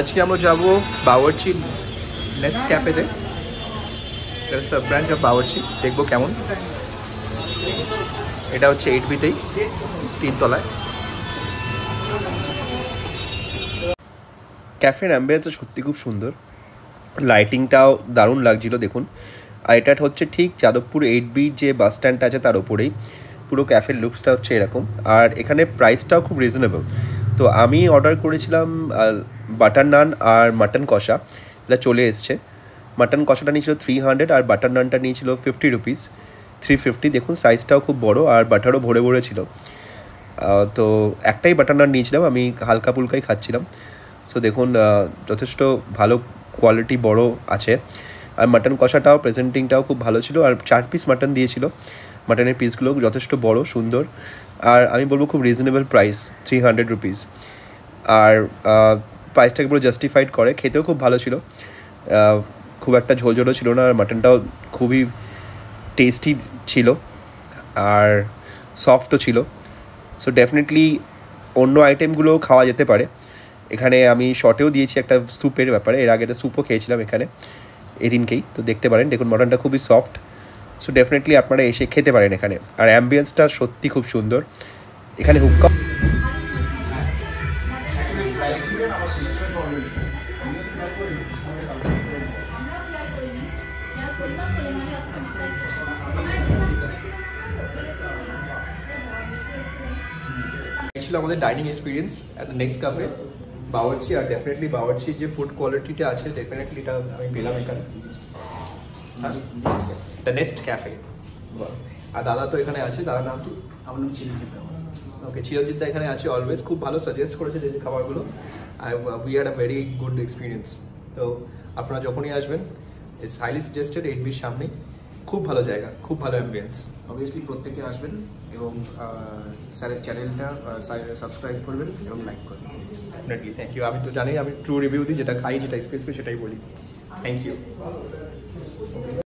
আজকে আমরা যাব বাওয়ার্চি নেক্সট ক্যাফেতে। সাব ব্র্যান্ড অফ বাওয়ার্চি, দেখবো কেমন। এটা হচ্ছে 8B-তেই, 3 তলায়। ক্যাফের অ্যাম্বিয়েন্সটা সত্যি খুব সুন্দর, লাইটিংটাও দারুণ লাগছিল দেখুন। আর এটা হচ্ছে ঠিক যাদবপুর 8B যে বাস স্ট্যান্ডটা আছে তার ওপরেই। পুরো ক্যাফের লুকসটা হচ্ছে এরকম, আর এখানে প্রাইসটাও খুব রিজনেবল। তো আমি অর্ডার করেছিলাম বাটার নান আর মাটন কষা, এটা চলে এসছে। মাটন কষাটা নিয়েছিল 300 আর বাটার নানটা নিয়েছিল 50 রুপিস, 350। দেখুন সাইজটাও খুব বড় আর বাটারও ভরে ভরে ছিল। তো একটাই বাটার নান নিয়েছিলাম, আমি হালকা ফুলকাই খাচ্ছিলাম। সো দেখুন যথেষ্ট ভালো কোয়ালিটি, বড় আছে। আর মাটন কষাটাও প্রেজেন্টিংটাও খুব ভালো ছিল। আর 4 পিস মাটন দিয়েছিল, মাটনের পিসগুলো যথেষ্ট বড় সুন্দর। আর আমি বলবো খুব রিজনেবল প্রাইস, 300 রুপিস। আর প্রাইসটাকে পুরো জাস্টিফাইড করে। খেতেও খুব ভালো ছিল, খুব একটা ঝোলঝোলও ছিল না। আর মাটনটাও খুবই টেস্টি ছিল আর সফটও ছিল। সো ডেফিনেটলি অন্য আইটেমগুলোও খাওয়া যেতে পারে। এখানে আমি শর্টেও দিয়েছি একটা স্যুপের ব্যাপারে, এর আগে একটা স্যুপও খেয়েছিলাম এখানে এদিনকেই। তো দেখতে পারেন, দেখুন মটনটা খুবই সফট। সো ডেফিনেটলি আপনারা এসে খেতে পারেন এখানে। আর অ্যাম্বিয়েন্সটা সত্যি খুব সুন্দর। এখানে হুক্কা ছিল আমাদের dining experience at the next cafe Bawarchi. আর ডেফিনেটলি বাওয়ার্চির যে ফুড কোয়ালিটিটা আছে ডেফিনেটলি এটা আমি পেলাম এখানে, দ্য নেক্সট ক্যাফে। আর দাদা তো এখানে আছে, দাদার নাম কি? আমার নাম চিরঞ্জিত। ওকে, চিরঞ্জিত দা এখানে আছে অলওয়েজ, খুব ভালো সাজেস্ট করেছে যে খাবারগুলো। আর we had a very good experience. তো আপনারা যখনই আসবেন, ইটস হাইলি সাজেস্টেড, 8B'র সামনে। খুব ভালো জায়গা, খুব ভালো অ্যাম্বিয়েন্স। অবভিয়াসলি প্রত্যেকে আসবেন এবং স্যারের চ্যানেলটা সাবস্ক্রাইব করবেন এবং লাইক করবেন। Definitely, thank you. আমি তো জানি আমি ট্রু রিভিউ দিই, যেটা খাই, যেটা এক্সপিরিয়েন্স করি সেটাই বলি। Thank you.